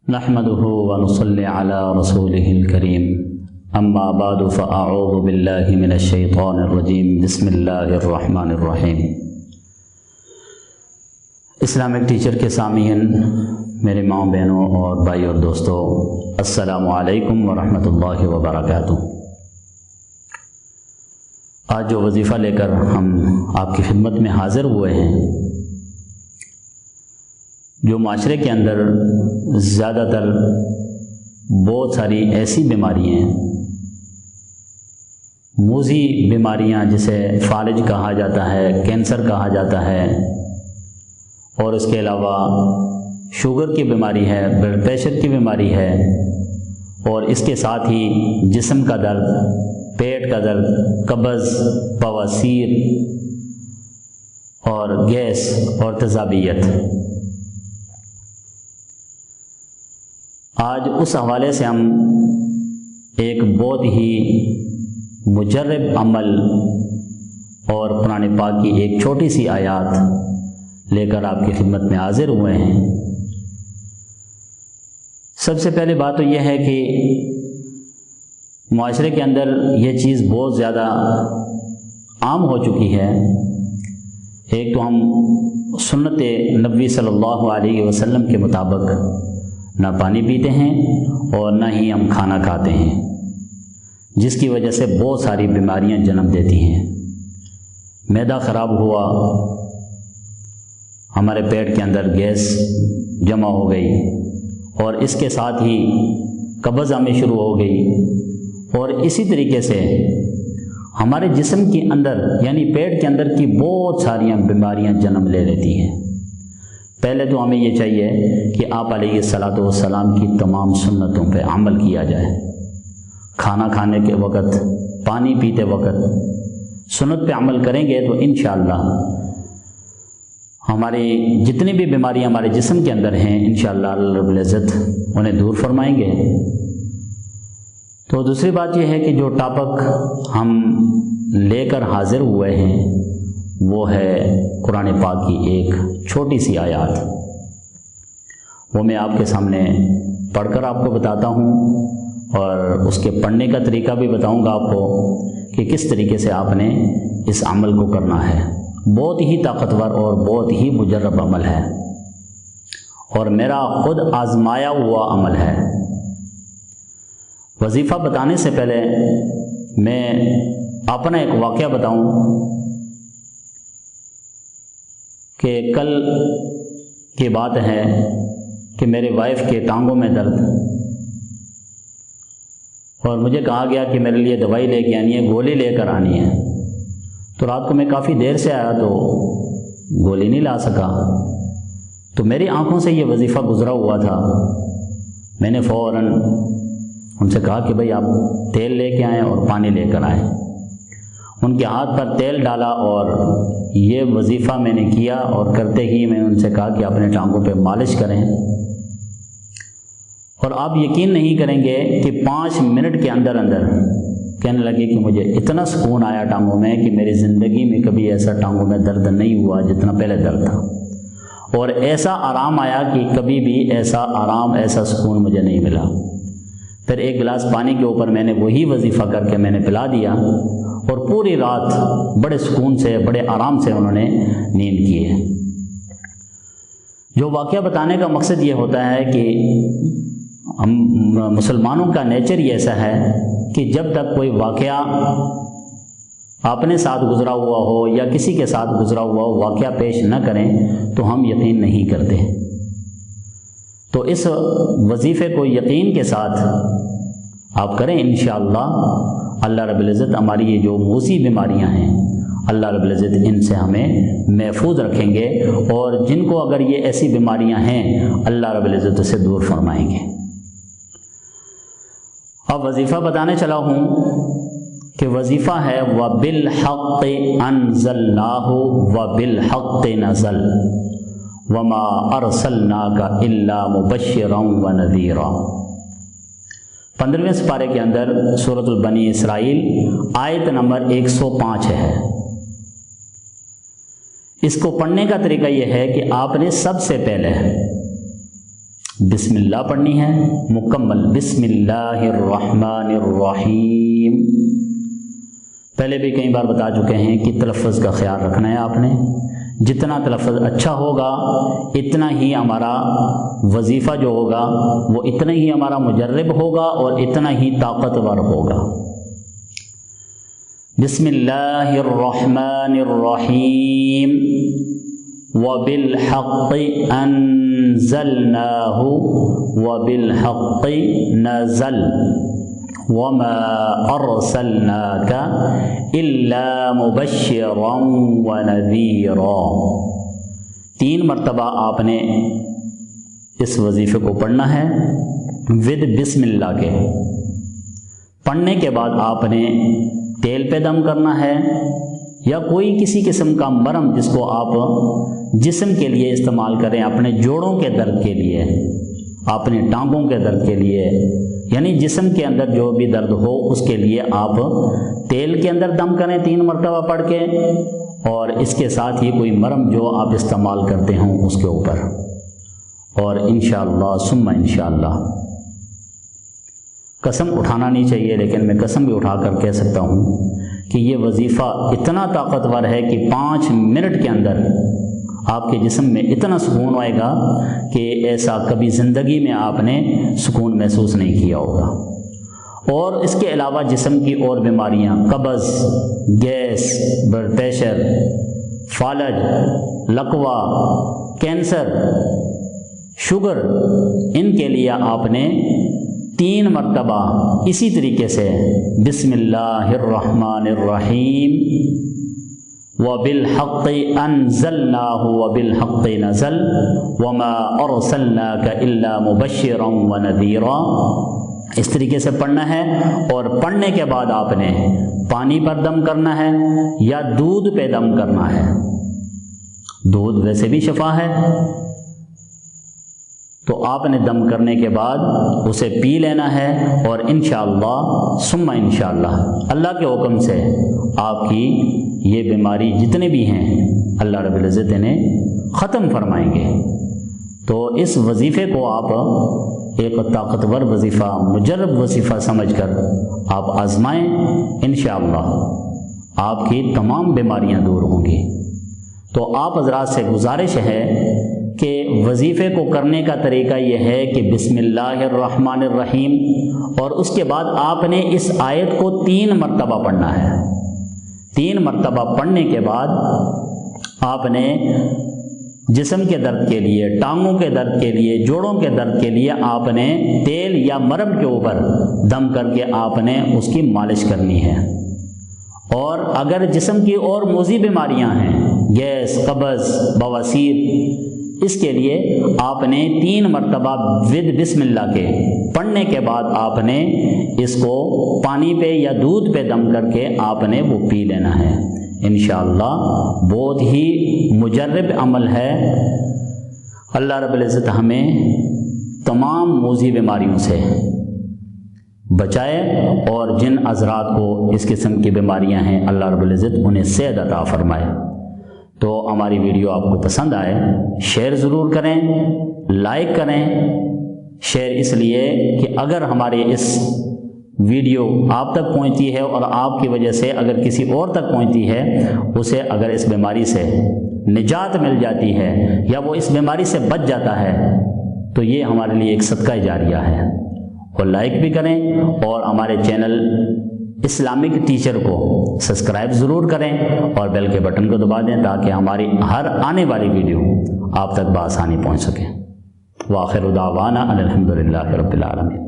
نحمده ونصلي على رسوله الكريم اما بعد فاعوذ بالله من الشیطان الرجیم بسم اللہ الرحمن الرحیم۔ اسلامک ٹیچر کے سامعین، میرے ماں بہنوں اور بھائی اور دوستوں، السلام علیکم ورحمۃ اللہ وبرکاتہ۔ آج جو وظیفہ لے کر ہم آپ کی خدمت میں حاضر ہوئے ہیں، جو معاشرے کے اندر زیادہ تر بہت ساری ایسی بیماریاں ہیں، موذی بیماریاں جسے فالج کہا جاتا ہے، کینسر کہا جاتا ہے، اور اس کے علاوہ شوگر کی بیماری ہے، بلڈ پریشر کی بیماری ہے، اور اس کے ساتھ ہی جسم کا درد، پیٹ کا درد، قبض، بواسیر اور گیس اور تیزابیت۔ آج اس حوالے سے ہم ایک بہت ہی مجرب عمل اور قرآن پاک کی ایک چھوٹی سی آیات لے کر آپ کی خدمت میں حاضر ہوئے ہیں۔ سب سے پہلے بات تو یہ ہے کہ معاشرے کے اندر یہ چیز بہت زیادہ عام ہو چکی ہے۔ ایک تو ہم سنت نبوی صلی اللہ علیہ وسلم کے مطابق نہ پانی پیتے ہیں اور نہ ہی ہم کھانا کھاتے ہیں، جس کی وجہ سے بہت ساری بیماریاں جنم دیتی ہیں۔ معدہ خراب ہوا، ہمارے پیٹ کے اندر گیس جمع ہو گئی، اور اس کے ساتھ ہی قبض آنے شروع ہو گئی، اور اسی طریقے سے ہمارے جسم کے اندر یعنی پیٹ کے اندر کی بہت ساریاں بیماریاں جنم لے لیتی ہیں۔ پہلے تو ہمیں یہ چاہیے کہ آپ علیہ الصلاۃ والسلام کی تمام سنتوں پہ عمل کیا جائے۔ کھانا کھانے کے وقت، پانی پیتے وقت سنت پہ عمل کریں گے تو انشاءاللہ ہماری جتنی بھی بیماریاں ہمارے جسم کے اندر ہیں انشاءاللہ اللہ رب العزت انہیں دور فرمائیں گے۔ تو دوسری بات یہ ہے کہ جو ٹاپک ہم لے کر حاضر ہوئے ہیں وہ ہے قرآن پاک کی ایک چھوٹی سی آیات۔ وہ میں آپ کے سامنے پڑھ کر آپ کو بتاتا ہوں، اور اس کے پڑھنے کا طریقہ بھی بتاؤں گا آپ کو کہ کس طریقے سے آپ نے اس عمل کو کرنا ہے۔ بہت ہی طاقتور اور بہت ہی مجرب عمل ہے، اور میرا خود آزمایا ہوا عمل ہے۔ وظیفہ بتانے سے پہلے میں اپنا ایک واقعہ بتاؤں کہ کل کی بات ہے کہ میرے وائف کے ٹانگوں میں درد، اور مجھے کہا گیا کہ میرے لیے دوائی لے کے آنی ہے، گولی لے کر آنی ہے۔ تو رات کو میں کافی دیر سے آیا تو گولی نہیں لا سکا، تو میری آنکھوں سے یہ وظیفہ گزرا ہوا تھا۔ میں نے فوراً ان سے کہا کہ بھئی آپ تیل لے کے آئیں اور پانی لے کر آئیں۔ ان کے ہاتھ پر تیل ڈالا اور یہ وظیفہ میں نے کیا، اور کرتے ہی میں ان سے کہا کہ اپنے ٹانگوں پہ مالش کریں، اور آپ یقین نہیں کریں گے کہ 5 منٹ کے اندر اندر کہنے لگے کہ مجھے اتنا سکون آیا ٹانگوں میں کہ میری زندگی میں کبھی ایسا ٹانگوں میں درد نہیں ہوا جتنا پہلے درد تھا، اور ایسا آرام آیا کہ کبھی بھی ایسا آرام، ایسا سکون مجھے نہیں ملا۔ پھر ایک گلاس پانی کے اوپر میں نے وہی وظیفہ کر کے میں نے پلا دیا، اور پوری رات بڑے سکون سے، بڑے آرام سے انہوں نے نیند کی ہے۔ جو واقعہ بتانے کا مقصد یہ ہوتا ہے کہ ہم مسلمانوں کا نیچر یہ ایسا ہے کہ جب تک کوئی واقعہ اپنے ساتھ گزرا ہوا ہو یا کسی کے ساتھ گزرا ہوا ہو واقعہ پیش نہ کریں تو ہم یقین نہیں کرتے۔ تو اس وظیفے کو یقین کے ساتھ آپ کریں، انشاءاللہ اللہ رب العزت ہماری یہ جو موذی بیماریاں ہیں اللہ رب العزت ان سے ہمیں محفوظ رکھیں گے، اور جن کو اگر یہ ایسی بیماریاں ہیں اللہ رب العزت سے دور فرمائیں گے۔ اب وظیفہ بتانے چلا ہوں کہ وظیفہ ہے وَبِالْحَقِّ أَنزَلْنَاهُ وَبِالْحَقِّ نَزَلَ وَمَا أَرْسَلْنَاكَ إِلَّا مُبَشِّرًا وَنَذِيرًا۔ 15ویں سپارے کے اندر سورۃ البنی اسرائیل آیت نمبر 105 ہے۔ اس کو پڑھنے کا طریقہ یہ ہے کہ آپ نے سب سے پہلے بسم اللہ پڑھنی ہے مکمل، بسم اللہ الرحمن الرحیم۔ پہلے بھی کئی بار بتا چکے ہیں کہ تلفظ کا خیال رکھنا ہے آپ نے، جتنا تلفظ اچھا ہوگا اتنا ہی ہمارا وظیفہ جو ہوگا وہ اتنا ہی ہمارا مجرب ہوگا اور اتنا ہی طاقتور ہوگا۔ بسم اللہ الرحمن الرحیم وبالحق انزلناہ وبالحق نزل وما ارسلناک الا مبشرا ونذیرا۔ 3 مرتبہ آپ نے اس وظیفے کو پڑھنا ہے ود بسم اللہ کے۔ پڑھنے کے بعد آپ نے تیل پہ دم کرنا ہے یا کوئی کسی قسم کا مرہم جس کو آپ جسم کے لیے استعمال کریں، اپنے جوڑوں کے درد کے لیے، اپنے ٹانگوں کے درد کے لیے، یعنی جسم کے اندر جو بھی درد ہو اس کے لیے آپ تیل کے اندر دم کریں 3 مرتبہ پڑھ کے، اور اس کے ساتھ ہی کوئی مرہم جو آپ استعمال کرتے ہوں اس کے اوپر، اور انشاءاللہ ثم انشاءاللہ قسم اٹھانا نہیں چاہیے، لیکن میں قسم بھی اٹھا کر کہہ سکتا ہوں کہ یہ وظیفہ اتنا طاقتور ہے کہ 5 منٹ کے اندر آپ کے جسم میں اتنا سکون آئے گا کہ ایسا کبھی زندگی میں آپ نے سکون محسوس نہیں کیا ہوگا۔ اور اس کے علاوہ جسم کی اور بیماریاں، قبض، گیس، بلڈ پریشر، فالج، لقوہ، کینسر، شوگر، ان کے لیے آپ نے 3 مرتبہ اسی طریقے سے بسم اللہ الرحمن الرحیم وبالحق انزلناہ وبالحق نزل وما ارسلناک الا مبشرا ونذیرا، اس طریقے سے پڑھنا ہے۔ اور پڑھنے کے بعد آپ نے پانی پر دم کرنا ہے یا دودھ پہ دم کرنا ہے۔ دودھ ویسے بھی شفا ہے، تو آپ نے دم کرنے کے بعد اسے پی لینا ہے، اور انشاءاللہ ثم انشاءاللہ اللہ کے حکم سے آپ کی یہ بیماری جتنے بھی ہیں اللہ رب العزت انہیں ختم فرمائیں گے۔ تو اس وظیفے کو آپ ایک طاقتور وظیفہ، مجرب وظیفہ سمجھ کر آپ آزمائیں، انشاءاللہ آپ کی تمام بیماریاں دور ہوں گی۔ تو آپ حضرات سے گزارش ہے کہ وظیفے کو کرنے کا طریقہ یہ ہے کہ بسم اللہ الرحمن الرحیم، اور اس کے بعد آپ نے اس آیت کو 3 مرتبہ پڑھنا ہے۔ 3 مرتبہ پڑھنے کے بعد آپ نے جسم کے درد کے لیے، ٹانگوں کے درد کے لیے، جوڑوں کے درد کے لیے آپ نے تیل یا مرہم کے اوپر دم کر کے آپ نے اس کی مالش کرنی ہے۔ اور اگر جسم کی اور موذی بیماریاں ہیں، گیس، قبض، بواسیر، اس کے لیے آپ نے 3 مرتبہ ود بسم اللہ کے پڑھنے کے بعد آپ نے اس کو پانی پہ یا دودھ پہ دم کر کے آپ نے وہ پی لینا ہے۔ انشاءاللہ بہت ہی مجرب عمل ہے۔ اللہ رب العزت ہمیں تمام موذی بیماریوں سے بچائے، اور جن حضرات کو اس قسم کی بیماریاں ہیں اللہ رب العزت انہیں صحت عطا فرمائے۔ تو ہماری ویڈیو آپ کو پسند آئے شیئر ضرور کریں، لائک کریں۔ شیئر اس لیے کہ اگر ہمارے اس ویڈیو آپ تک پہنچتی ہے اور آپ کی وجہ سے اگر کسی اور تک پہنچتی ہے، اسے اگر اس بیماری سے نجات مل جاتی ہے یا وہ اس بیماری سے بچ جاتا ہے، تو یہ ہمارے لیے ایک صدقہ جاریہ ہے۔ اور لائک بھی کریں، اور ہمارے چینل اسلامک ٹیچر کو سبسکرائب ضرور کریں، اور بیل کے بٹن کو دبا دیں تاکہ ہماری ہر آنے والی ویڈیو آپ تک بآسانی پہنچ سکے۔ وآخر دعوانا الحمدللہ رب العالمین۔